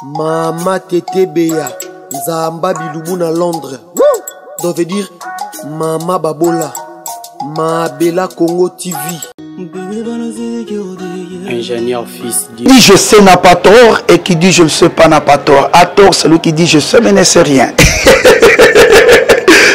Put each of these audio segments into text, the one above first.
Mama Tete Beya, Zamba Biloubou à Londres. Ça veut dire Mama Babola, Ma Bella Congo TV. Ingénieur fils dit je sais n'a pas tort et qui dit je ne sais pas n'a pas tort. À tort, celui qui dit je sais mais ne sait rien.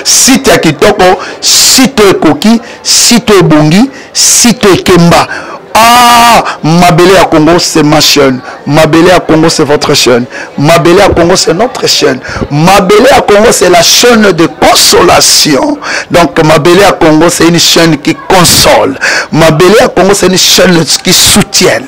Si tu es Kitoko, si tu es Koki, si tu es Bongi, si tu es Kemba. Ah, Mabélé à Congo, c'est ma chaîne. Mabélé à Congo, c'est votre chaîne. Mabélé à Congo, c'est notre chaîne. Mabélé à Congo, c'est la chaîne de consolation. Donc, Mabélé à Congo, c'est une chaîne qui console. Mabélé à Congo, c'est une chaîne qui soutient.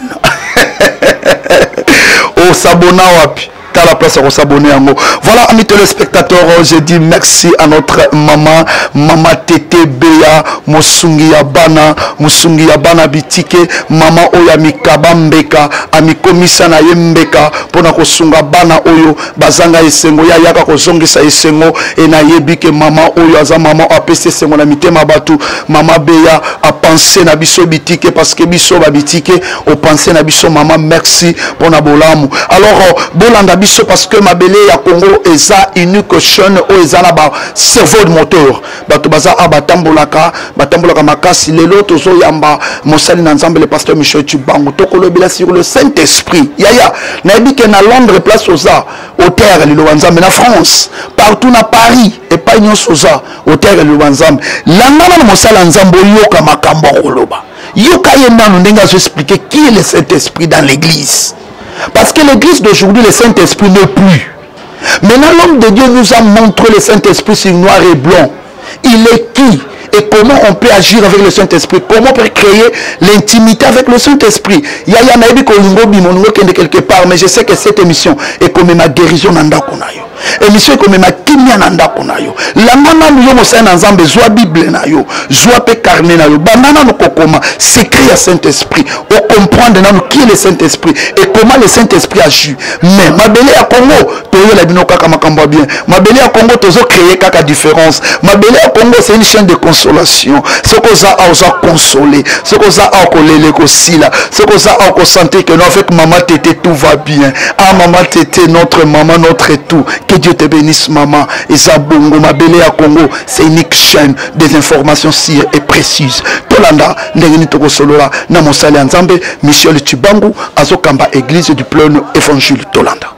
Oh, s'abonner wapi. À la place à s'abonner à moi. Voilà, amis téléspectateurs, je dis merci à notre maman, Maman Tete Beya, Mosungi Yabana, Mosungi Yabana Bitike, Maman Oya Mikabambeka, Ami Komisa na Yembeka, Pona Kosunga Bana Oyo, Bazanga Esengo, Yaka Kozongi Sa Esengo, et na Yebike Maman Oyo, Aza Maman APC Sengo na Mitema Batu, Maman Beya a pensé na Biso Bitike, parce que Biso Babitike, au pensé na Biso Maman, merci pour na Bolamu. Alors, Bolanda parce que ma belé à Congo est ça unique chaîne où ils ont un cerveau de moteur. Bato baza abatambolaka makasi lelo tozo yamba mosali na nzambe le pasteur Michel Chibangu tokolo bila sur le Saint-Esprit. Yaya na bike na Londres place oza au terre le nzambe na France partout na Paris et pas nyo soza au terre le nzambe. Langa na mosala nzambe yoka makambo koloba. Yoka yenda ndenge zo expliquer qui est le Saint-Esprit dans l'église. Parce que l'église d'aujourd'hui, le Saint-Esprit n'est plus. Maintenant, l'homme de Dieu nous a montré le Saint-Esprit sur noir et blanc. Il est qui? Et comment on peut agir avec le Saint-Esprit? Comment on peut créer l'intimité avec le Saint-Esprit? Il y a quelque part, mais je sais que cette émission est comme ma guérison nanda konayo. Émission comme ma kimia nanda konayo. La mana nous yom osai nanzambe zoa Bible na yo, zoa pe carnet na yo. Banana no kokoma, s'écrit à Saint-Esprit. On comprend de qui est le Saint-Esprit et comment le Saint-Esprit agit. Mais ma belé à Congo, toyo la bino kaka makamba bien. Ma belé à Congo tozo créer kaka différence. Ma belé à Congo c'est une chaîne de consolation. Ce que ça a osé consoler, ce que ça a collé aussi là, ce que ça a sentir que nous avec maman Tété tout va bien. Ah maman Tété, notre maman, notre tout. Que Dieu te bénisse maman. Et ça bongo, ma belé à Congo, c'est une chaîne des informations sûres et précises. Tolanda, ndengeni toko solola, na mosali nzambe, Michel Chibangu, azokamba église du plein évangile Tolanda.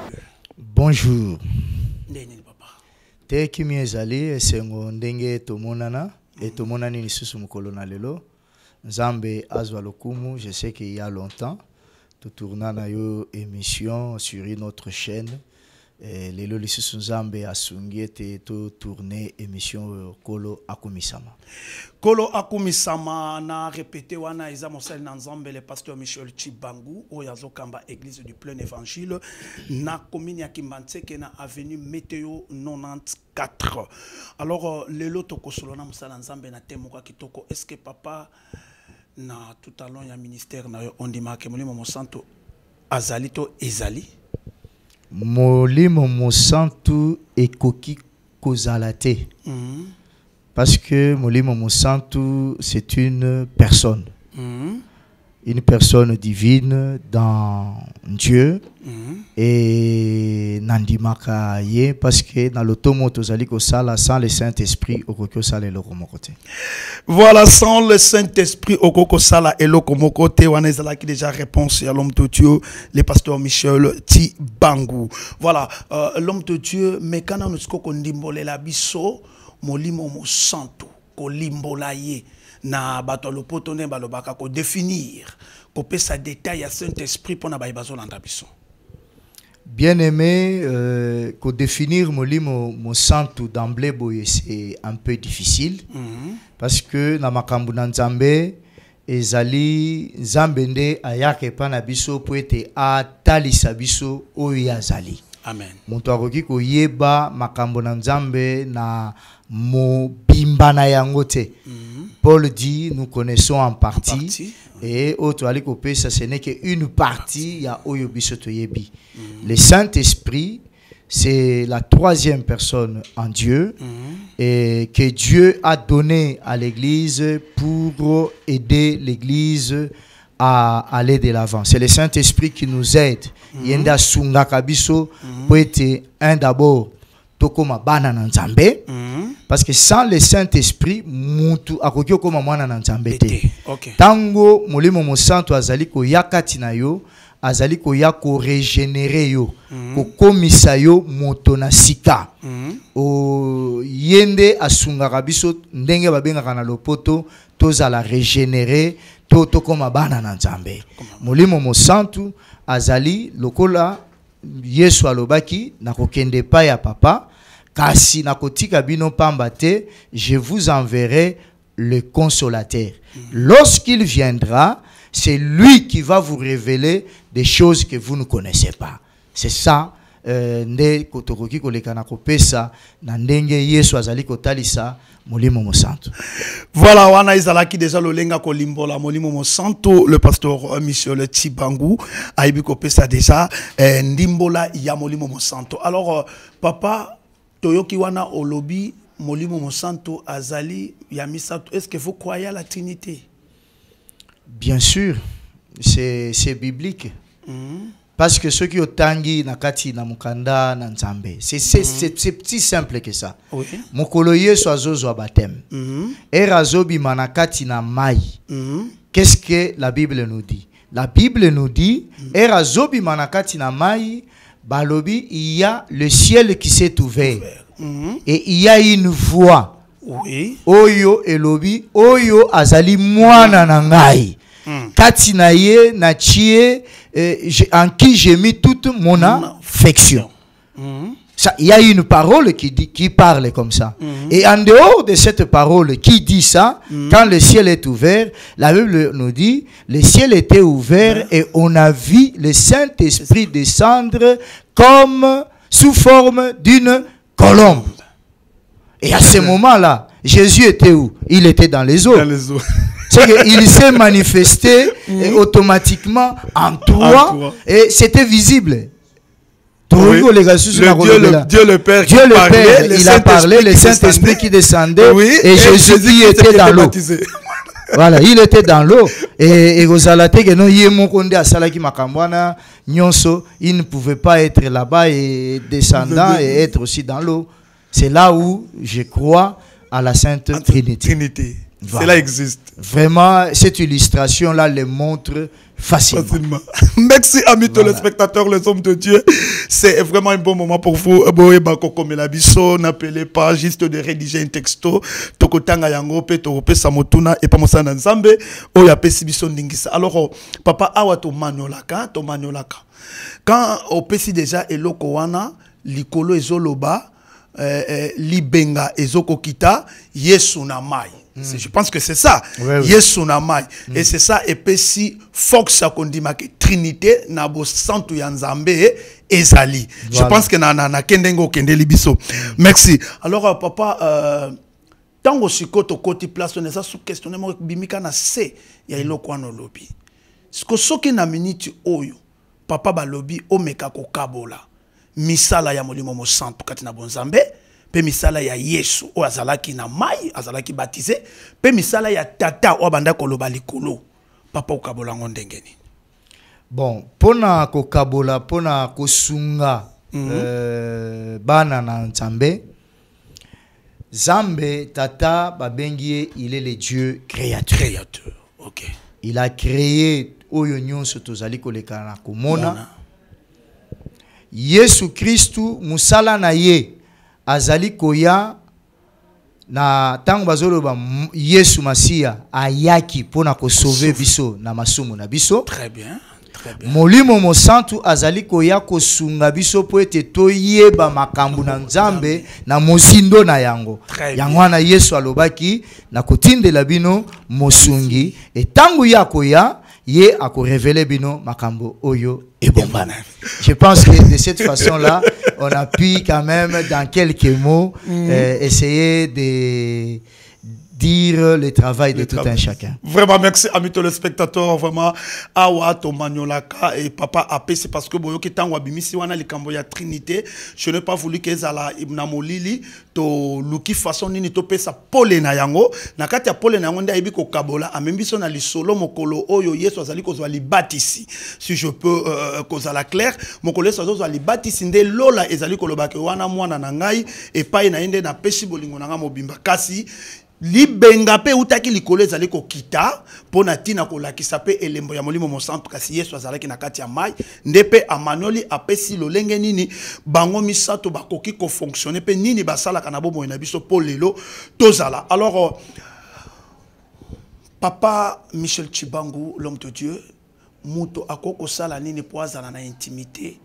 Bonjour. Te kimi ezali esengo ndenge tomonana et tomonani lisusu mukolo na lelo. Nzambe azwa lokumu, je sais qu'il y a longtemps. Tout tournant na yo émission sur une autre chaîne. Lelo lisusu Nzambe asungi ete to tourner émission Kolo Akumisama. Kolo Akumisama na répété wana eza mosali na Nzambe le pasteur Michel Chibangu oyo azokamba église du plein évangile na commune ya Kimbantseke na avenue Météo 94. Alors lelo tokosolo na mosala Nzambe na temoka kitoko. Est-ce que papa na tout à l'heure ya ministère na on dit marqué molimo mosanto azali to ezali Molimo mosantu ekoki kozalate. Parce que Molimo mosantu c'est une personne. Une personne divine dans Dieu. Et nandimaka ye parce que dans l'automo tozali ko sala sans le Saint-Esprit okoko sala eloko mokote. Voilà, sans le Saint-Esprit okoko sala eloko mokote wana ezala ki déjà réponse à l'homme de Dieu le pasteur Michel Chibangu. Voilà, l'homme de Dieu mais kana nusko ko ndimbolela biso molimo mo santo ko limbola ye na bato lopoto ne balobaka ko définir ko pesa détail à Saint-Esprit pona ba bazo landa biso. Bien aimé, que définir mon santo d'emblée c'est un peu difficile parce que na makambu na Nzambe ezali Nzambende ayake pa na biso po ete atalisa biso oyo azali. Amen. Moto akoki ko yeba makambu na Nzambe na mobimba na yango te. Paul dit nous connaissons en partie. Et autre ali kopé ça ce n'est qu'une partie ya oyo biso toyebi. Le Saint-Esprit c'est la troisième personne en Dieu et que Dieu a donné à l'église pour aider l'église à aller de l'avant. C'est le Saint-Esprit qui nous aide yenda sungaka biso po ete un d'abord tokoma bana na Nzambe parce que sans le Saint-Esprit mutu akoki okoma mwana na Nzambe te. Tango Molimo Mosantu azali ko yakati na yo azali ko ya ko régénérer yo ko komisa yo moto na sika o yende asungaka biso ndenge babengaka na lopoto tozala régénérer to tokoma bana na Nzambe. Molimo Mosantu azali lokola Yesu alobaki na kokende pa ya papa kasi na kotika bino pamba te, je vous enverrai le consolateur. Lorsqu'il viendra, c'est lui qui va vous révéler des choses que vous ne connaissez pas. C'est ça nde kotokoki kolekana kopesa na ndenge Yesu azali kotalisa Molimo Mosantu. Voilà, wana izalaki déjà lolenga kolimbola Molimo Mosantu, le pasteur Michel Chibangu aibi kopesa déjà ndimbola ya Molimo Mosantu. Alors papa toyoki wana olobi Molimo Mosantu azali ya misato, est-ce que vous croyez à la Trinité? Bien sûr, c'est biblique. Parce que ceux qui ont tangi nakati na mukanda na Nzambe, c'est si simple que ça. Mokolo Yesu azozo baptême. Erazobi manakati na mai. Qu'est-ce que la Bible nous dit? La Bible nous dit erazobi manakati na mai, balobi, il y a le ciel qui s'est ouvert. Et il y a une voix. Oyo elobi, oyo azali mwana na ngai. Kati na ye na chie en qui j'ai mis toute mon affection. Ça, il y a une parole qui parle comme ça. Et en dehors de cette parole qui dit ça, quand le ciel est ouvert, la Bible nous dit, le ciel était ouvert et on a vu le Saint-Esprit descendre comme sous forme d'une colombe. Et à ce moment-là, Jésus était où? Il était dans les eaux. Il s'est manifesté automatiquement en toi et c'était visible. Oui. Dieu le Père, il a parlé, le Saint-Esprit qui descendait et Jésus qui était dans l'eau. Voilà, il était dans l'eau. Et il ne pouvait pas être là-bas et descendant et être aussi dans l'eau. C'est là où je crois à la Sainte Trinité. Voilà. Cela existe. Vraiment, cette illustration-là le montre facilement. Merci, amis téléspectateurs, les hommes de Dieu. C'est vraiment un bon moment pour vous. N'appelez pas juste de rédiger un texto. Alors, papa, awa to maniolaka. Quand on peut déjà eloko wana, likolo ezoloba, libenga ezoko kita, yesu na mai. Je pense que c'est ça. Yesu na mai. Et c'est ça. Et puis si Fox a condima que Trinité nabo santu ya Nzambe ezali. Je pense que na kendengo kendeli biso. Merci. Alors papa tango sikoto koti place on esa sous questionnement bimika na se ya iloko wana lobi. Siko soki na minute oyo papa balobi omeka ko kabola. Misala ya Molimo Mosantu kati na bonzambe. Pe misala ya Yesu o azalaki na mai azalaki baptisé pe misala ya tata o banda koloba likolo papa okabola ndenge nini. Bon, pona kokabola pona kosunga bana na Nzambe. Zambe tata babengie, il est le Dieu créateur. OK. Il a créé oyo nyonso tozali koleka na komona. Yesu Kristu musala na ye azali koya na tango bazoloba Yesu Masia ayaki pona ko sauver biso na masumu na biso. Très bien. Molimo Mosantu azali koya ko sunga biso po ete toyeba makambu na Nzambe na mozindo na yango. Yango na Yesu alobaki na kotindela bino mosungi et tango ya koya ye a révélé bino makambo oyo et bombana. Je pense que de cette façon-là, on a pu quand même dans quelques mots essayer dire le travail de tout un chacun. Vraiment, merci, amis téléspectateurs. Vraiment, awa to maniolaka et papa AP, c'est parce que boyo kitango abimisi wana likambo ya Trinité. Je n'ai pas voulu que zala ibnamolili to luki façon nini to pesa pole na yango. Na kati ya pole na yango nda ebi ko kabola amembiso na lisolo mokolo oyo Yesu azali kozwa libatisi. Si je peux kozala clair, mokolo Yesu azali libatisi nde lola ezali koloba ke wana mwana na ngai epai na ende na peshi bolingo na nga mobimba kasi libenga pe utaki likolo ezali ko kita pona tina ko lakisa pe elembo ya molimo mosantu kasi Yesu azalaki na kati ya mai ndepe amanoli apesi lolenge nini bango misato bakoki ko fonctionner pe nini basala kana bomo na biso po lelo tozala. Alors papa Michel Chibangu, l'homme de Dieu, muto akoko sala nini po azala na intimité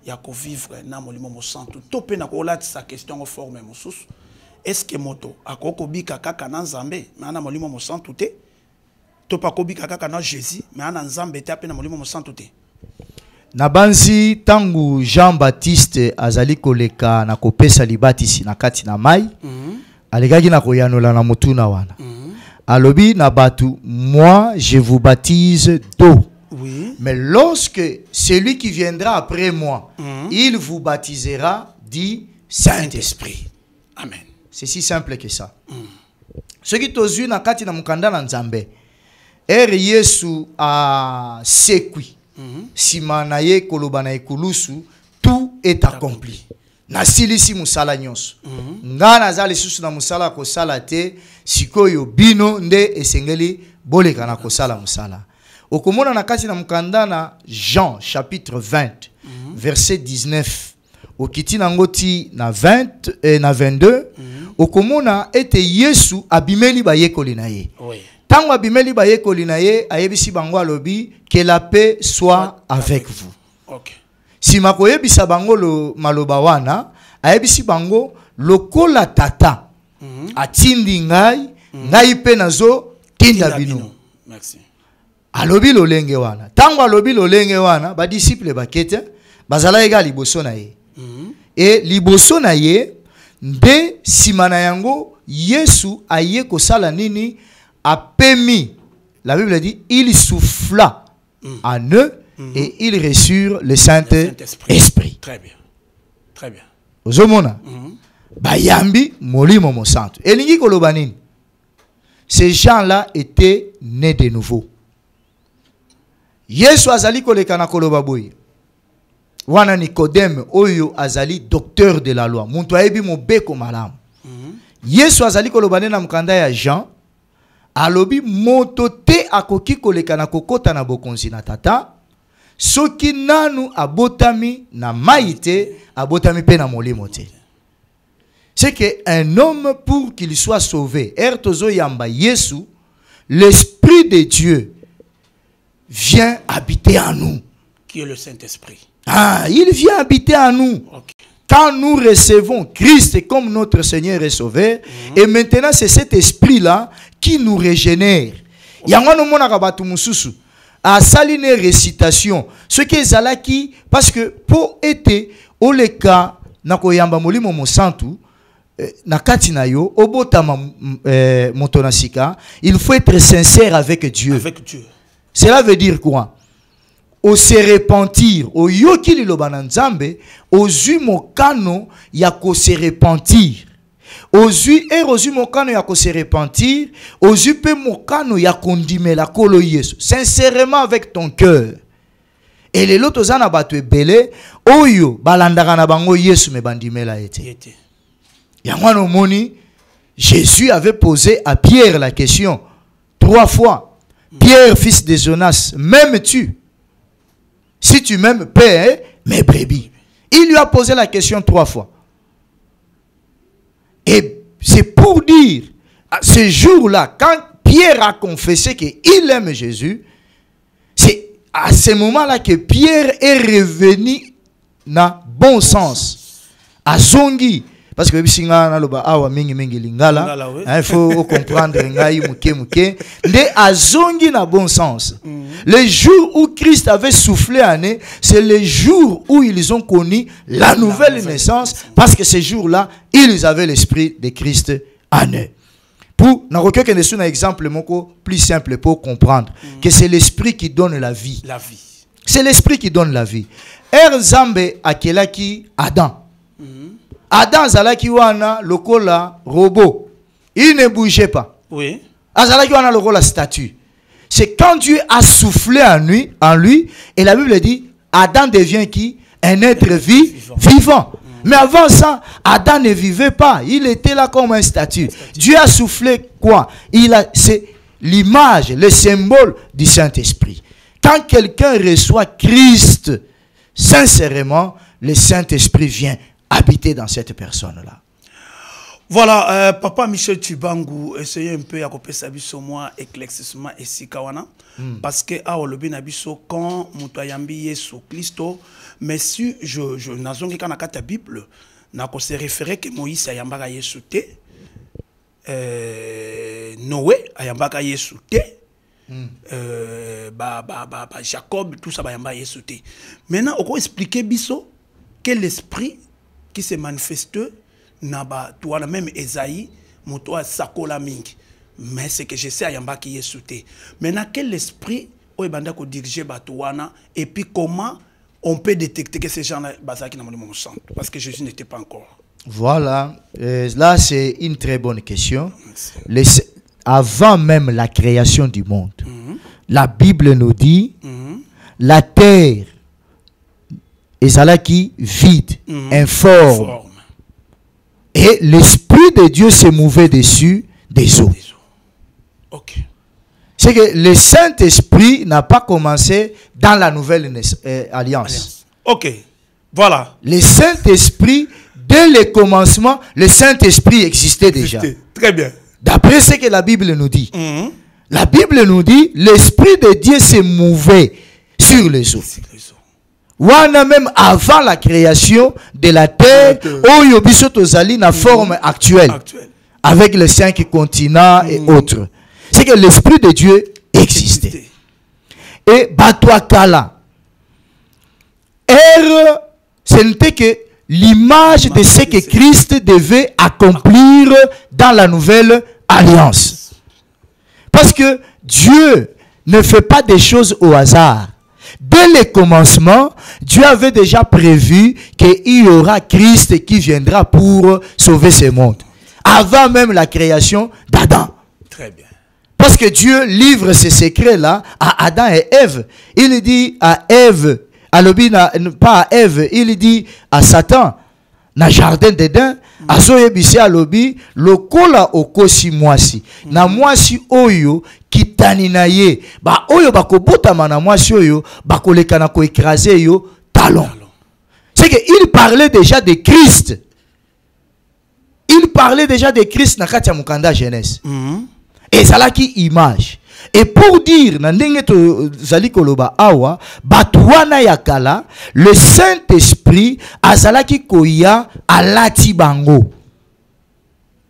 ya ko vivre na molimo mosantu to pe na ko lati sa question forme mosusu. Est-ce que moto akoko bika kaka na nzambe mais na molimo mosantu te to pa ko bika kaka na Jésus mais na nzambe te pe na molimo mosantu te. Na banzi tangu Jean-Baptiste azali koleka na kopesa libatisi na kati na mai alegaki na koyanola na mutuna wana alobi na batu moi je vous baptise d'eau. Oui. Mais lorsque celui qui viendra après moi il vous baptisera du Saint-Esprit. Amen. C'est si simple que ça. Ce qui tozu na kati na mukanda na nzambe. Yesu a sekui. Sima na ye koloba na ekulusu, tout est accompli. Na silisi musala nyonso. Nga nazali susu na musala ko sala te, sikoyo bino nde esengeli boleka na kosala musala. Okomona na kati na mukanda na Jean chapitre 20 verset 19. Okiti nangoti na 20 et na 22 okomona ete Yesu abimeli ba yekoli na ye. Oui. Tango abimeli ba yekoli na ye ayebisi bango alobi que la paix soit avec vous. OK. Si makoyebisa bango lo maloba wana ayebisi bango lokola tata atindi ngai ngai pe nazo tinda bino. Merci. Alobi lolenge wana. Tango alobi lolenge wana ba disciple bakete bazala ega liboso na ye. Et liboso na ye nde simana yango Yesu aye kosala nini apemi. La Bible dit il souffla en eux et ils reçurent le Saint-Esprit. Très bien. Très bien. Ozomona bayambi molimo mosantu. Elingi koloba nini? Ces gens-là étaient nés de nouveau. Yesu azali koleka na koloba boye. Wana Nicodème oyo azali docteur de la loi. Muntu ayebi mobeko malamu. Yesu azali kolobane na mkanda ya Jean. Alobi moto te akoki koleka na kokota na bokonzi na tata. Soki nanu abotami na maite, abotami pe na molimo te. C'est que un homme pour qu'il soit sauvé, ertozo yamba Yesu, l'Esprit de Dieu vient habiter en nous. Qui est le Saint-Esprit. Ah, il vient habiter en nous. Okay. Quand nous recevons Christ comme notre Seigneur et Sauveur, et maintenant c'est cet esprit-là qui nous régénère. Yangano monaka batu mususu a saline récitation. Ce qui est zalaki parce que pour être oleka nako yamba molimo mosantu na kati na yo obotama motonasika, il faut être sincère avec Dieu. Avec Dieu. Cela veut dire quoi? Au se repentir, au yoki liloba nzambe, au zu mokano ya ko se repentir. Au zu mokano ya ko se repentir, au zu pe mokano ya kondimela kolo Yesu. Sincèrement avec ton cœur. Et les lotos zana batu ebele, oyo balandaka na bango Yesu me bandimela ete. Yangwano moni, Jésus avait posé à Pierre la question 3 fois. Pierre, fils de Jonas, m'aimes-tu? Si tu m'aimes, paie mes brebis. Il lui a posé la question 3 fois. Et c'est pour dire, à ce jour-là, quand Pierre a confessé qu'il aime Jésus, c'est à ce moment-là que Pierre est revenu dans bon sens. À Zongi. Parce que il faut comprendre de azongi na bon sens. Le jour où Christ avait soufflé en eux, c'est le jour où ils ont connu la nouvelle naissance, parce que ce jour-là, ils avaient l'esprit de Christ en eux. Pour un exemple plus simple pour comprendre que c'est l'esprit qui donne la vie. La vie. C'est l'esprit qui donne la vie. Zambe akelaki Adam. Adam zalaki wana lokola robot. Il ne bougeait pas. Oui. Azalaki wana lokola statue. C'est quand Dieu a soufflé en lui, et la Bible dit, Adam devient qui? Un être vivant. Mais avant ça, Adam ne vivait pas. Il était là comme un statue. Dieu a soufflé quoi? C'est l'image, le symbole du Saint-Esprit. Quand quelqu'un reçoit Christ, sincèrement, le Saint-Esprit vient habiter dans cette personne-là. Voilà, Papa Michel Chibangu, essayez un peu à couper sa biso moi éclaircissement et sikawana parce que à olobi na biso quand mutayambi Yesu Christo, mais si je nazongi kana kata Bible na ko se référer que Moïse ayambaka Yesu te, Noé ayambaka Yesu te, Jacob tout ça bayamba Yesu te. Maintenant on peut expliquer biso que l'esprit qui se manifeste Naba, toi même Esaïe, moto sakola mingi. Mais c'est que je sais ayamba qui est souté. Maintenant quel esprit o ebanda ko diriger batouana et puis comment on peut détecter que ces gens-là basaki na mon sang parce que Jésus n'était pas encore. Voilà, là c'est une très bonne question. Avant même la création du monde, la Bible nous dit la terre ezalaki vide, informe. Et l'Esprit de Dieu se mouvait dessus des eaux. Ok. C'est que le Saint-Esprit n'a pas commencé dans la nouvelle alliance. Ok. Voilà. Le Saint-Esprit, dès le commencement, le Saint-Esprit existait déjà. Très bien. D'après ce que la Bible nous dit. La Bible nous dit, l'Esprit de Dieu se mouvait sur les eaux. Wana même avant la création de la terre, Oyo biso tozali na forme actuelle, avec les 5 continents et autres. C'est que l'Esprit de Dieu existait. Et Batoakala, ce n'était que l'image de ce que Christ devait accomplir dans la nouvelle alliance. Parce que Dieu ne fait pas des choses au hasard. Dès le commencement, Dieu avait déjà prévu qu'il y aura Christ qui viendra pour sauver ce monde. Avant même la création d'Adam. Très bien. Parce que Dieu livre ces secrets-là à Adam et Ève. Il dit à Ève, pas à Ève, il dit à Satan, na jardin d'Éden, azoyebisi alobi, lokola okosi mwasi. Na mwasi oyo, kitani na ye, ba oyo bako botama na mwasi oyo, bako lekana ko écraser yo talon. C'est qu'il parlait déjà de Christ. Il parlait déjà de Christ na kati ya mukanda Genèse. Et ça là qui image. Et pour dire, le Saint-Esprit azalaki koya alati bango.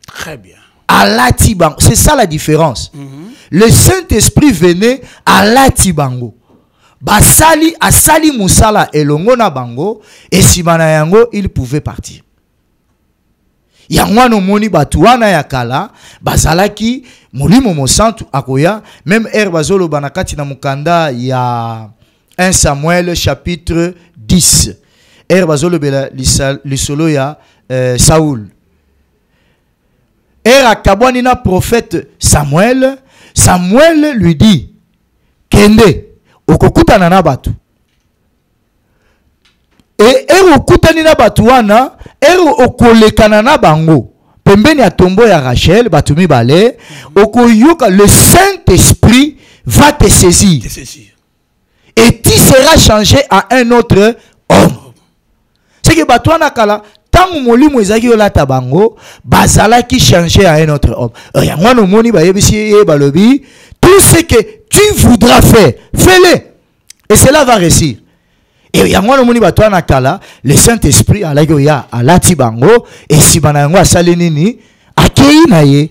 Très bien. Alati bango. C'est ça la différence. Le Saint-Esprit venait alati bango. Basali asali musala elongo na bango et simana yango il pouvait partir. Yangwano moni batuana yakala bazalaki molimo mosantu akoya même bazolo banakati na mukanda ya 1 Samuel chapitre 10 bazolo bela lisolo ya Saoul akabwani na prophète Samuel lui dit kende okokutana na batu et okutani na batu wana okolekana na bango pembeni ya tombo ya Rachel batumi bale okoyoka le Saint-Esprit va te saisir et tu seras changé à un autre homme. C'est que batu wana kala tangu molimo ezaki olata bango bazala qui changé à un autre homme. Yango no moni ba yebisi balobi tout ce que tu voudras faire fais-le et cela va réussir. Et yango moni bato na kala le Saint-Esprit alaki ya alati bango et si bana yango asali nini akei na ye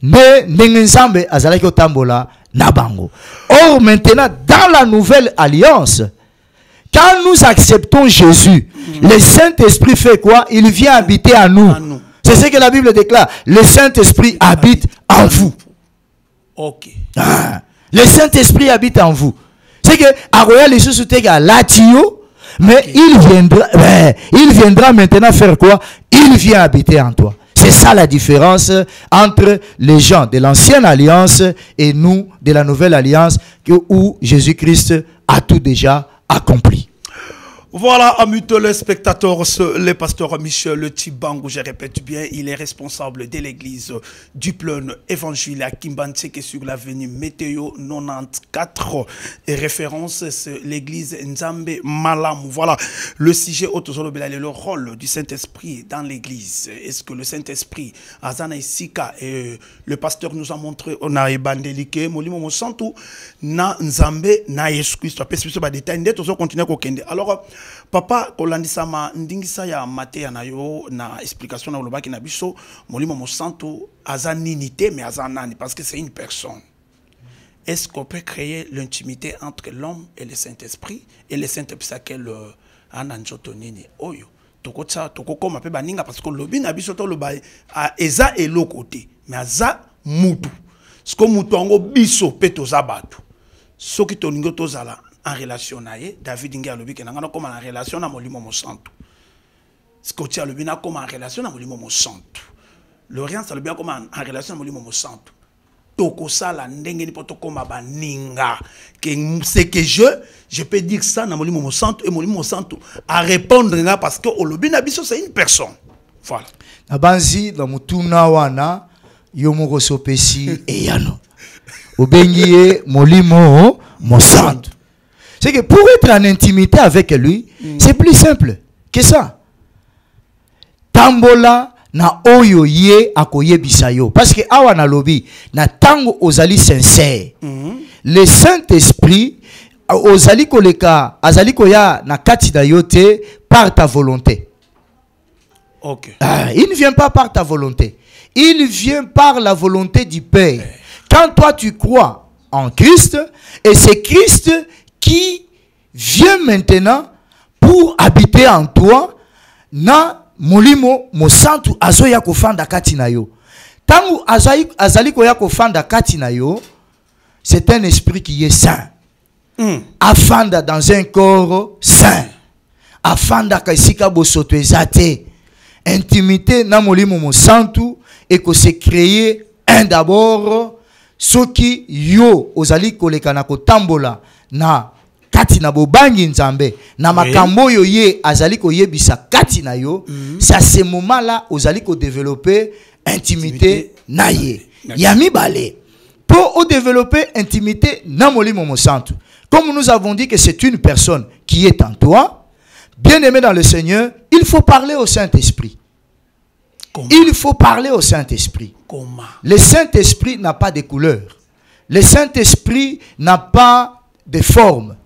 ndenge nzambe azalaki otambola na bango. Or maintenant dans la nouvelle alliance quand nous acceptons Jésus, le Saint-Esprit fait quoi? Il vient habiter à nous. C'est ce que la Bible déclare. Le Saint-Esprit habite en vous. Ok. Le Saint-Esprit habite en vous. C'est que à Royal les choses à Latio, mais il viendra maintenant faire quoi? Il vient habiter en toi. C'est ça la différence entre les gens de l'ancienne alliance et nous de la nouvelle alliance où Jésus-Christ a tout déjà accompli. Voilà, amis téléspectateurs, le pasteur Michel Tchibangu, je répète bien, il est responsable de l'église du plein évangile à Kimbantseke sur l'avenue Météo 94. Et référence, c'est l'église Nzambe Malam. Voilà, le sujet le rôle du Saint-Esprit dans l'église. Est-ce que le Saint-Esprit, Azana Isika, et le pasteur nous a montré, on a évangéliqué, Molimo Mosantu, na Nzambe, na Yesu-Christ. Alors, papa kolandisama ndingisa ya mate ya nayo na explication na olobaki na biso molimo mosanto aza ninité mais aza nani parce que c'est une personne. Est-ce qu'on peut créer l'intimité entre l'homme et le Saint-Esprit et le Saint-Esprit c'est quel ananjoto nini oyo tokotsa tokokoma pe baninga parce que lobi na biso to loba eza elo côté mais aza mutu ce que mutu ngo biso pe toza batu soki toningo tozala en relation naye David ngi alobi ke nanga comme en relation na molimo mo santo Scotty alobi na comme en relation na molimo mo santo Laurence alobi comme en relation na molimo mo santo toko sala ndenge ni poto koma baninga que c'est que je peux dire ça na molimo mo santo et molimo mo santo à répondre nga parce que olobi na biso c'est une personne voilà abanzi na mutuna wana yo moko sopesi e yano obengiye molimo mo santo. C'est que pour être en intimité avec lui, c'est plus simple que ça. Tambola na oyo ye akoye bisayo. Parce que awa na lobi, na tango ozali sincère. Le Saint-Esprit, ozali koleka, azali koya na kati da yote par ta volonté. Ok. Il ne vient pas par ta volonté. Il vient par la volonté du Père. Quand toi tu crois en Christ, et c'est Christ qui vient maintenant pour habiter en toi na molimo mosantu azoya kofanda kati na yo. Tangu azali koya kofanda kati na yo, c'est un esprit qui est saint. Afanda dans un corps saint. Afanda kaisika bosoto ezate. Intimité na molimo mosantu et que c'est créé un d'abord soki yo ozali koleka na kotambola na kati na bobangi nzambe na makambo yo ye azali ko yebisa kati na yo c'est à ce moment là ozali ko développer intimité na ye ya mibale pour développer intimité na molimo mo santu comme nous avons dit que c'est une personne qui est en toi bien aimé dans le Seigneur il faut parler au Saint-Esprit. Il faut parler au Saint-Esprit. Le Saint-Esprit n'a pas de couleur. Le Saint-Esprit n'a pas de forme.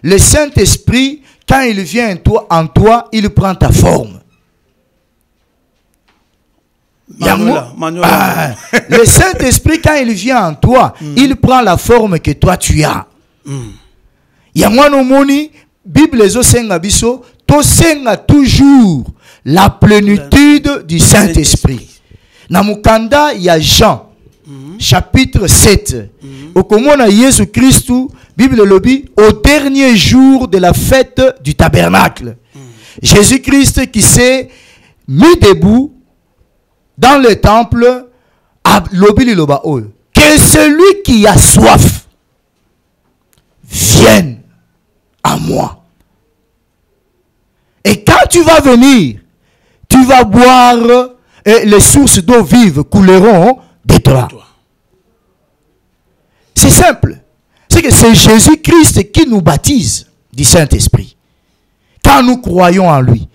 Le Saint-Esprit, quand il vient en toi, il prend ta forme. Le Saint-Esprit, quand il vient en toi, il prend la forme que toi tu as. Bible senga biso, to senga toujours la plénitude du Saint-Esprit. Namukanda ya Jean, chapitre 7. Au komona Jésus Christ, Bible lobi, au dernier jour de la fête du tabernacle. Jésus-Christ qui s'est mis debout dans le temple, lobi li loba oyo. Que celui qui a soif vienne à moi. Et quand tu vas venir, tu vas boire et les sources d'eau vive couleront de toi. C'est simple. C'est que c'est Jésus-Christ qui nous baptise du Saint-Esprit. Quand nous croyons en lui.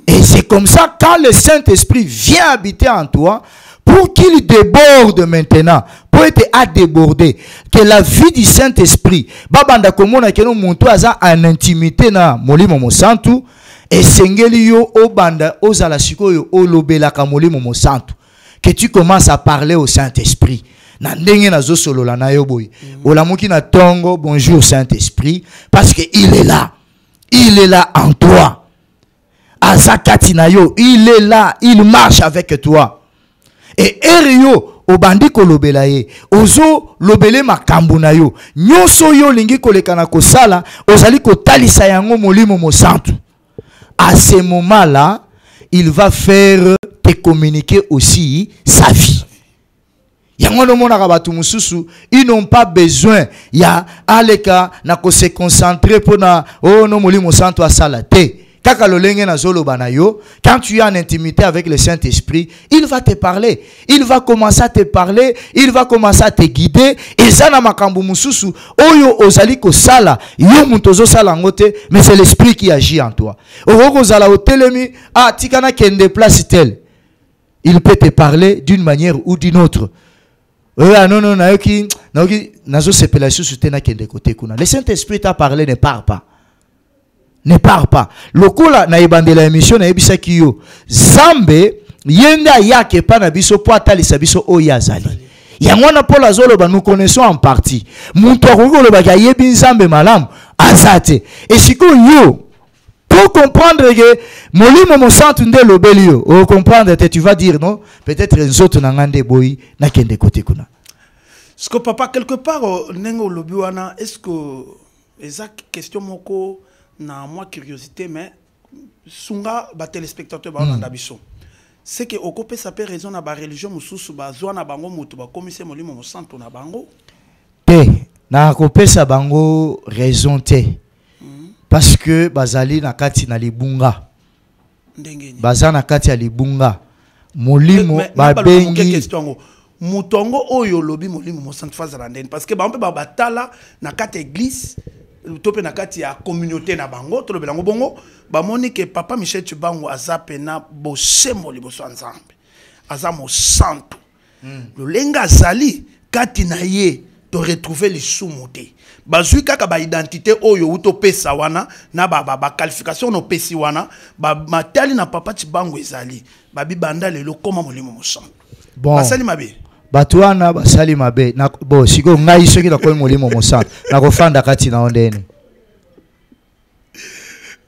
Et c'est comme ça, quand le Saint-Esprit vient habiter en toi, pour qu'il déborde maintenant, pour être à déborder, que la vie du Saint-Esprit, babanda komona ke no muntu aza en intimité na molimo mo santu, et sengeli yo obanda ozala sikoyo olobela ka molimo mo santu, que tu commences à parler au Saint-Esprit. Na ndenge na zo solola na yo boy. Olamuki na tongo, bonjour Saint-Esprit, parce que il est là. Il est là en toi. aza kati na yo, il est là, il marche avec toi. Et Erio, obandi kolobela ye, ozo lobele makambo na yo, nyonso yo lingi kolekana kosala, ozali kotalisa yango molimo mosantu. À ce moment-là, il va faire te communiquer aussi sa vie. Ils n'ont pas besoin ya aleka na ko se concentrer pour na oh no molimo santo asala te. Quand tu es en intimité avec le Saint-Esprit, il va te parler. Il va commencer à te parler. Il va commencer à te guider. Et ça na makambu mususu oyo ozali ko sala yo mutozo sala ngote, mais c'est l'Esprit qui agit en toi. Oko zala otelemi ah tikana kende place tel. Il peut te parler d'une manière ou d'une autre. Ah non, non, le Saint-Esprit t'a parlé, ne part pas. Ne part pas. Lokola na ibande la émission na ebisa kiyo. Zambe yenda yake pa na biso po atalisa biso oyazali. Yangwana Paul azoloba nous connaissons en partie. Muntu akolo ba yebi Nzambe malamu azate. Et siko yo pour comprendre que molimo mo santu nde lobeli yo, o comprendre tu vas dire non, peut-être nzoto na ngande boy na kende côté kuna. Est-ce que papa quelque part nengo lobi wana, est-ce que exact question moko na moi curiosité mais sunga ba téléspectateur ba na biso. C'est que okopé ça peut raison na ba religion mususu ba zwa na bango mutu ba commissaire molimo mo santu na bango. Te na okopé ça bango raison te. Parce que bazali na kati na libunga. Baza na kati ya libunga. Molimo babengi mutongo oyo lobi molimo mo santu faza ndeni parce que ba mpe ba batala na kati église topé na kati ya communauté na bango to lobelango bongo ba moni que papa Michel Chibangu azape na bosembo liboso nzambe. Aza mo santu. Le lenga zali kati na ye to retrouver les sous-motés. Bazui kaka ba identité oyo uto pesa wana na ba qualification no pesi wana ba matali na papa Chibangu ezali ba bibanda lelo koma molimo mosan. Bon. Basali mabe. Batuana basali mabe na bo siko ngai soki na ko molimo mosan na ko fanda kati na ondeni.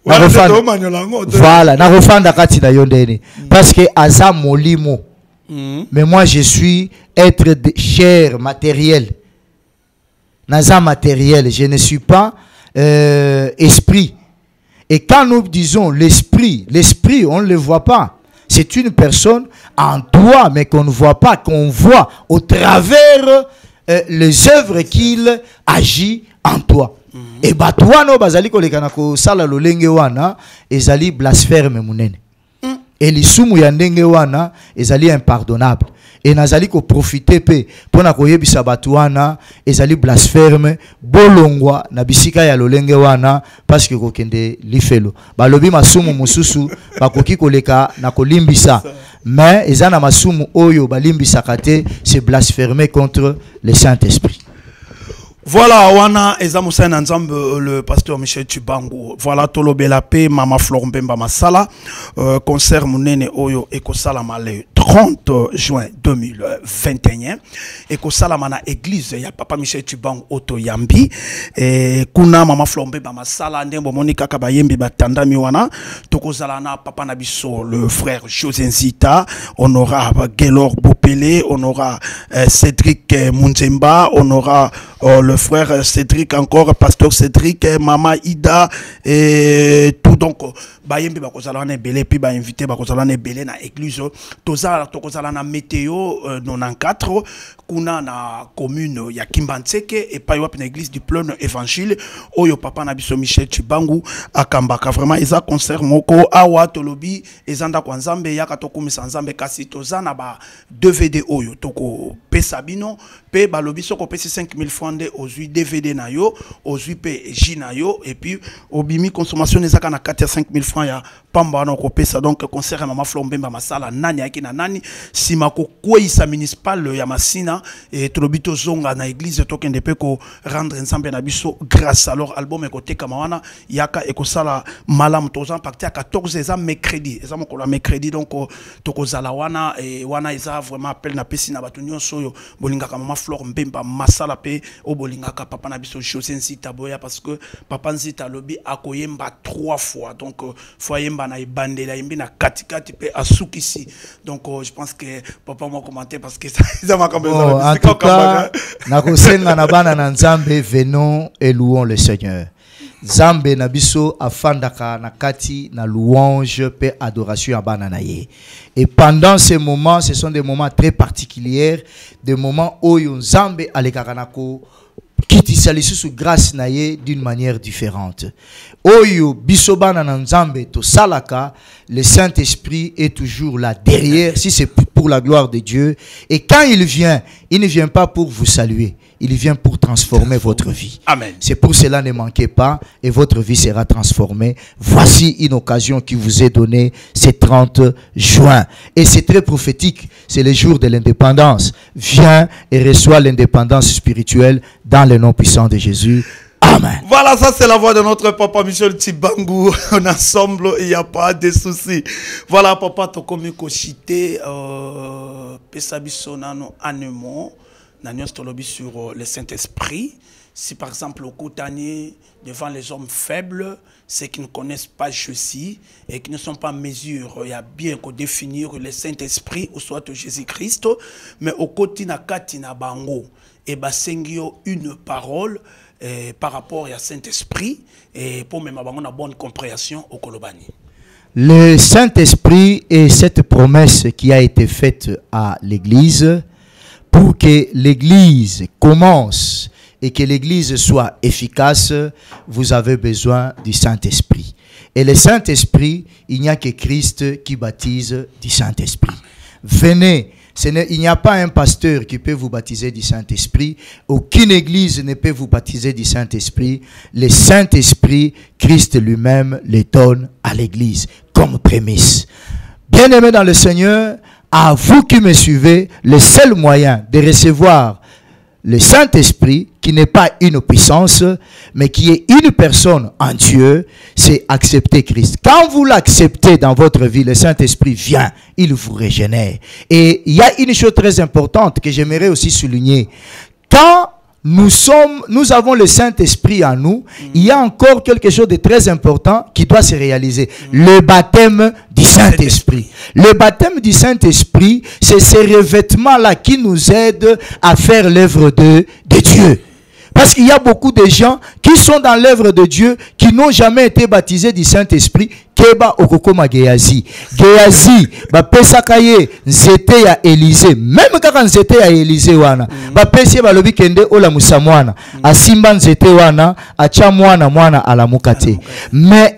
Voilà, na ko fanda kati na yondeni parce que aza molimo. Mais moi je suis être de chair matériel. Naza matériel, je ne suis pas esprit. Et quand nous disons l'esprit, l'esprit, on ne le voit pas. C'est une personne en toi, mais qu'on ne voit pas, qu'on voit au travers les œuvres qu'il agit en toi. Et batouano bazali kolekanako sala lolenge wana ezali blasphème munene. Et l'isumu ya ndenge wana ezali impardonnable. Et nazali ko profiter pe pona koyebisa batu wana ezali blasphème bolongwa na bisika ya lolenge wana parce que kokende lifelo balobi masumu mususu bakoki koleka na kolimbisa mais ezana masumu oyo balimbisa kate c'est blasphémer contre le Saint-Esprit. Voilà, wana ezamusa na nzambe le pasteur Michel Chibangu. Voilà tolo belapé mama Flor Mbemba masala concert munene oyo ekosala le 30 juin 2021 ekosala na église ya papa Michel Chibangu Oto Yambi et kuna mama Flor Mbemba masala ndembo monika kaka bayembi batandami wana tokozala na papa na biso le frère José Nzita, on aura Gelor Bopele, on aura Cédric Munzemba, on aura le frère Cédric encore, pasteur Cédric, maman Ida et tout donc bayembi bakozala na belé puis ba invité bakozala na belé na église tozala tokozala na météo 94 kuna na commune ya Kimbantseke et pa na église du plein évangile oyo papa na biso Michel Chibangu akambaka vraiment isa concert moko awa tolobi ezanda kwa nzambe yaka tokumisa nzambe kasi tozana ba DVD oyo toko pesa bino pe balobi soko pesi 5000 francs de ozui DVD na yo ozui pe J na yo et puis obimi consommation ezaka na 4 à 5000 francs ya pamba na ko pesa donc concert ya mama Flor Mbemba masala nani yaki na nani sima ko kwisa municipal ya Masina et tolobito zonga na église tokende pe ko rendre nzambe na biso grâce alors album ekote kamawana yaka ekosala malam tozan parti à 14 eza mercredi eza moko la mercredi donc tokozala wana et wana eza vraiment appel na pesi na batunyo soyo bolingaka mama Flor Mbemba masala pe o bolingaka papa na biso José Nzita boya parce que papa Nzita lobi akoyemba 3 fois foi. Donc foyer mbana ibandela imbina katikati pe asukisi. Donc je pense que papa m'a commenté parce que ça m'a comme en tout cas nakosenga na bana na Nzambe, venons et louons le Seigneur. Nzambe na biso afandaka na kati na louange pe adoration à bana na ye. Et pendant ces moments, ce sont des moments très particuliers, des moments où Nzambe alekaka nako kitisa lisusu grâce na ye d'une manière différente. Oyo bisobana na Nzambe to salaka, le Saint-Esprit est toujours là derrière si c'est pour la gloire de Dieu. Et quand il ne vient pas pour vous saluer, il vient pour transformer votre vie. Amen. C'est pour cela, ne manquez pas et votre vie sera transformée. Voici une occasion qui vous est donnée, c'est 30 juin. Et c'est très prophétique, c'est le jour de l'indépendance. Viens et reçois l'indépendance spirituelle dans le nom puissant de Jésus. Amen. Voilà, ça c'est la voix de notre papa Michel Chibangu. On ensemble, il n'y a pas de soucis. Voilà, papa, Tokomi Koshite, Pesabisonano Anemo, Nanios Tolobi sur le Saint-Esprit. Si par exemple, au Koutani, devant les hommes faibles, ceux qui ne connaissent pas Jésus et qui ne sont pas en mesure, il y a bien qu'à définir le Saint-Esprit ou soit Jésus-Christ, mais au Kotina Katina Bango, et Basengio une parole par rapport à Saint-Esprit et pour même avoir une bonne compréhension au Kolobani. Le Saint-Esprit est cette promesse qui a été faite à l'Église pour que l'Église commence et que l'Église soit efficace. Vous avez besoin du Saint-Esprit. Et le Saint-Esprit, il n'y a que Christ qui baptise du Saint-Esprit. Venez. Il n'y a pas un pasteur qui peut vous baptiser du Saint-Esprit. Aucune église ne peut vous baptiser du Saint-Esprit. Le Saint-Esprit, Christ lui-même, le donne à l'église comme prémisse. Bien-aimés dans le Seigneur, à vous qui me suivez, le seul moyen de recevoir le Saint-Esprit, qui n'est pas une puissance, mais qui est une personne en Dieu, c'est accepter Christ. Quand vous l'acceptez dans votre vie, le Saint-Esprit vient, il vous régénère. Et il y a une chose très importante que j'aimerais aussi souligner. Quand nous avons le Saint-Esprit en nous, il y a encore quelque chose de très important qui doit se réaliser. Le baptême du Saint-Esprit. Le baptême du Saint-Esprit, c'est ces revêtements-là qui nous aident à faire l'œuvre de Dieu. Parce qu'il y a beaucoup de gens qui sont dans l'œuvre de Dieu, qui n'ont jamais été baptisés du Saint-Esprit. Keba okokoma Gehazi. Gehazi, ba pesakaye nzete ya Élisée. Même kaka nzete ya Élisée wana. Ba pesi ba lobi kende ola musamwana. Asimba nzete wana, acha mwana alamukate. Mais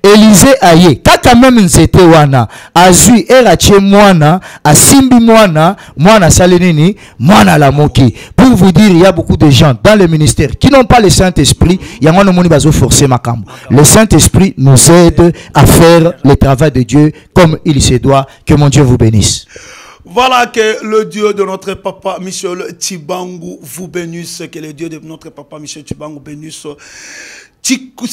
Élisée aye, kaka même nzete wana. Azui ache mwana, asimbi mwana salenini, mwana alamuki. Pour vous dire, il y a beaucoup de gens dans le ministère qui n'ont pas le Saint-Esprit. Il y a un bazo forcé makambo. Le Saint-Esprit nous aide à faire le travail de Dieu comme il se doit. Que mon Dieu vous bénisse. Voilà, que le Dieu de notre papa Michel Chibangu vous bénisse. Que le Dieu de notre papa Michel Chibangu bénisse. Chico,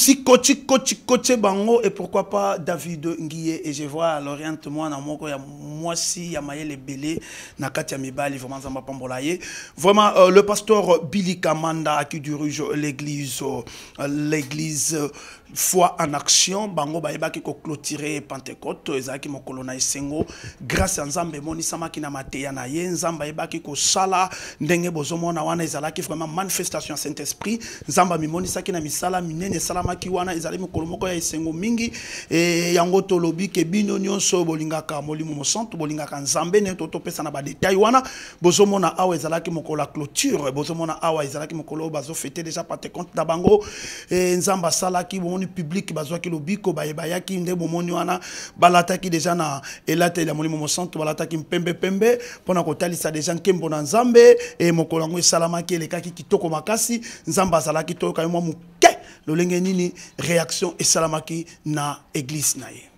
bango, et pourquoi pas David Nguye. Et je vois à l'orientement, moi si il y a Maël Belé, Nakati Amibali, vraiment Zamba Pambolaye. Vraiment, le pasteur Billy Kamanda qui dirige l'église foi en action, bango baeba qui ko clôturer Pentecôte, ezaki mo kolona isengo grâce à Nzambe moni sama ki na mateya na ye Nzamba eba ki ko sala ndenge bozomona wana ezalaki vraiment manifestation Saint-Esprit Nzamba mimoni saki na misala minene salama ki wana ezali mokolomoko ya isengo mingi et yango tolobi ke bino nyonso bolingaka molimo mosantu bolingaka Nzambe ne toto pesa na ba détail wana bozomona awa ezalaki mokola clôture bozomona awa ezalaki mokolo bazo fêter déjà Pentecôte na bango et Nzamba sala ki public bazwaki lobiko bayaki nde bomoni wana balataki déjà na elate la molimo mosantu balataki pembe pona kotalisa déjà nkembo na Nzambe et mokolo ngo salamaki elekaki kitoko makasi Nzamba azalaki toka yo muke lolenge nini réaction et salamaki na église na ye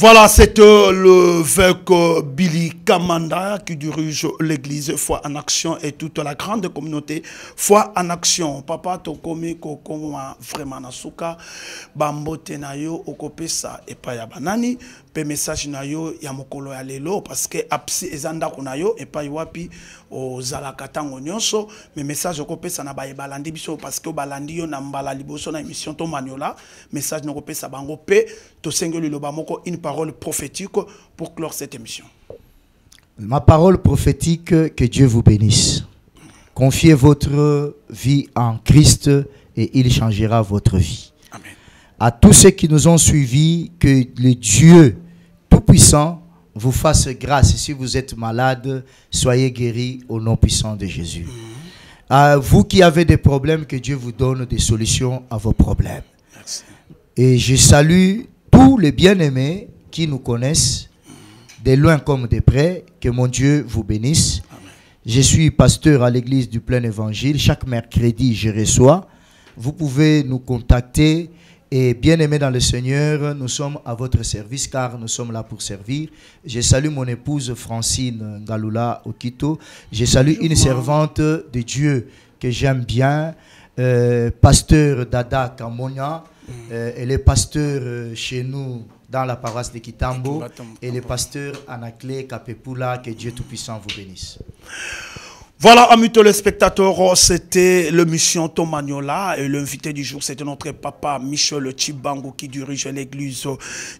Voilà, c'est le veuve Billy Kamanda qui dirige l'église Foi en Action et toute la grande communauté Foi en Action. Papa Tokomi Kokoma vraiment nasuka bambote na yo okopesa epa ya banani pe message na yo ya mokolo ya lelo parce que apsi ezanda kuna yo epa wapi o zalaka tango nyonso mais message okopesa na baye balandi biso parce que balandi yo na mbala liboso na émission to maniola message na okopesa bango pe to sengeli lo bamoko une parole prophétique pour clore cette émission. Ma parole prophétique, que Dieu vous bénisse. Confiez votre vie en Christ et il changera votre vie. Amen. À tous ceux qui nous ont suivis, que le Dieu Tout-Puissant vous fasse grâce. Si vous êtes malade, soyez guéris au nom puissant de Jésus. À vous qui avez des problèmes, que Dieu vous donne des solutions à vos problèmes. Merci. Et je salue tous les bien-aimés qui nous connaissent, de loin comme de près, que mon Dieu vous bénisse. Amen. Je suis pasteur à l'église du Plein Évangile. Chaque mercredi, je reçois. Vous pouvez nous contacter. Et bien-aimés dans le Seigneur, nous sommes à votre service car nous sommes là pour servir. Je salue mon épouse Francine Galula Okito. Je salue une servante de Dieu que j'aime bien, pasteur Dada Kamonia. Elle est pasteur chez nous dans la paroisse de Kitambo. Et le pasteur Anaclé Kapepula, que Dieu Tout-Puissant vous bénisse. Voilà, amis téléspectateurs, c'était l'émission Tomagnola et l'invité du jour, c'était notre papa Michel Chibango qui dirige l'église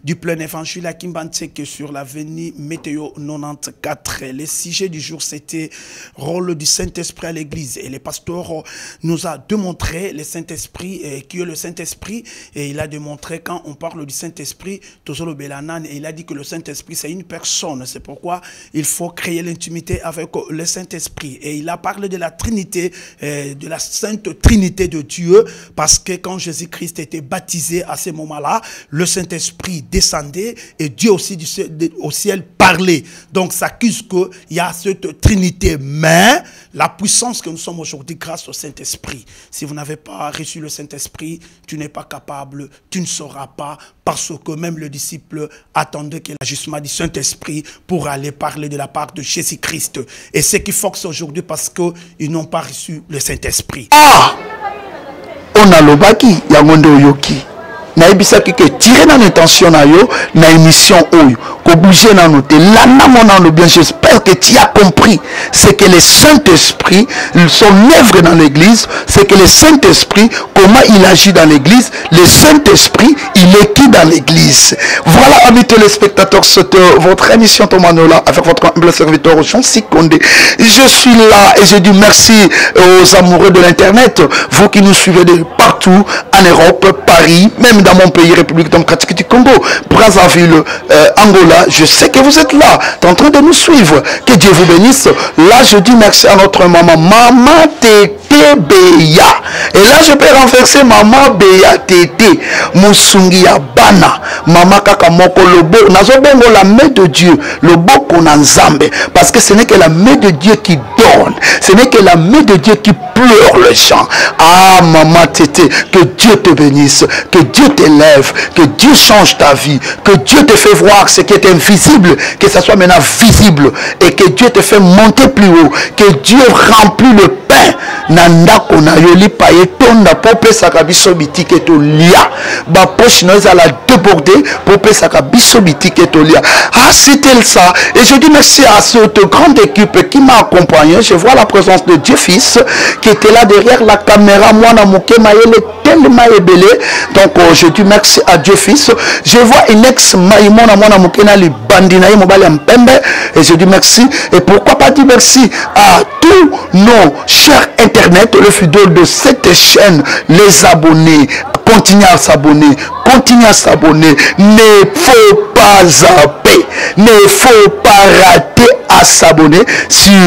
du Plein Évangile à Kimbantseke sur l'avenue Météo 94. Le sujet du jour, c'était rôle du Saint-Esprit à l'église et le pasteur nous a démontré le Saint-Esprit, qui est le Saint-Esprit, et il a démontré quand on parle du Saint-Esprit, Tozolo Belanan, et il a dit que le Saint-Esprit c'est une personne, c'est pourquoi il faut créer l'intimité avec le Saint-Esprit. et il a parlé de la Trinité, de la Sainte Trinité de Dieu, parce que quand Jésus-Christ était baptisé à ce moment-là, le Saint-Esprit descendait et Dieu aussi au ciel parlait. Donc ça accuse qu'il y a cette Trinité, mais la puissance que nous sommes aujourd'hui grâce au Saint-Esprit. Si vous n'avez pas reçu le Saint-Esprit, tu n'es pas capable, tu ne sauras pas, parce que même le disciple attendait qu'il y ait l'ajustement du Saint-Esprit pour aller parler de la part de Jésus-Christ. Et ce qui force aujourd'hui parce qu'ils n'ont pas reçu le Saint-Esprit. Ah! On a l'obaki, yangondo yoki. Naibisaki que tirer dans l'intention na yo na émission oyo ko bouger na noter là na mon bien. J'espère que tu as compris c'est que le Saint-Esprit, son œuvre dans l'église, c'est que le Saint-Esprit, comment il agit dans l'église, le Saint-Esprit il est qui dans l'église. Voilà, amis téléspectateurs, c'est votre émission Tomanola avec votre humble serviteur Jean Sikondé. Je suis là et je dis merci aux amoureux de l'internet, vous qui nous suivez de partout en Europe, Paris, même dans mon pays, République démocratique du Congo, Brazzaville, Angola. Je sais que vous êtes là, en train de nous suivre. Que Dieu vous bénisse. Là, je dis merci à notre maman, Maman Tété Béya. Et là, je peux renverser Maman Béya Tété, Moussungi ya Bana, Maman Kaka Moko Lobo. Nazobongo la main de Dieu, le Boko Nanzambe. Parce que ce n'est que la main de Dieu qui donne. Ce n'est que la main de Dieu qui pleure les gens. Ah, Maman Tété, que Dieu te bénisse, que Dieu t'élève, que Dieu change ta vie, que Dieu te fait voir ce qui est invisible, que ça soit maintenant visible, et que Dieu te fait monter plus haut, que Dieu remplit le pain. Nanda kona yoli paye tonda pope sakabiso bitike to lia. Ba poche nous à la déborder pope sakabiso bitike to lia. Ah, c'était ça. Et je dis merci à cette grande équipe qui m'a accompagné. Je vois la présence de Dieu Fils qui était là derrière la caméra. Moi, na moke maïle tellement ébélé. Donc, je dis merci à Dieu Fils. Je vois une ex-maïmon à moi na moke na li bandinaï mobile mpembe. Et je dis merci. Et pourquoi pas dire merci à tous nos chers internet, le fidèle de cette chaîne, les abonnés. Continuez à s'abonner, continuez à s'abonner. Ne faut pas zapper, ne faut pas rater à s'abonner sur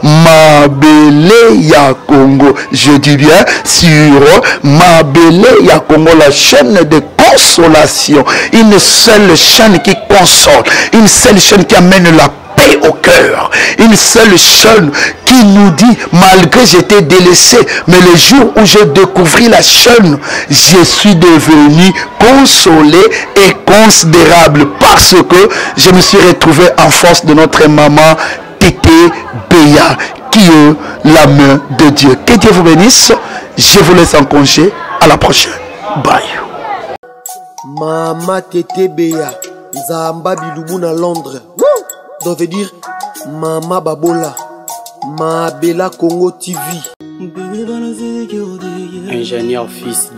Mabele ya Congo. Je dis bien sur Mabele ya Congo, la chaîne de consolation. Une seule chaîne qui console, une seule chaîne qui amène la paix au cœur, une seule chaîne qui nous dit, malgré j'étais délaissé, mais le jour où j'ai découvert la chaîne, je suis devenu consolé et considérable parce que je me suis retrouvé en force de notre maman Tété Béya, qui est la main de Dieu. Que Dieu vous bénisse. Je vous laisse en congé. À la prochaine. Bye. Maman Tété Béya, Nzamba Bilubou na Londres. Ça veut dire Mama Babola, Mabela Congo TV. Ingénieur fils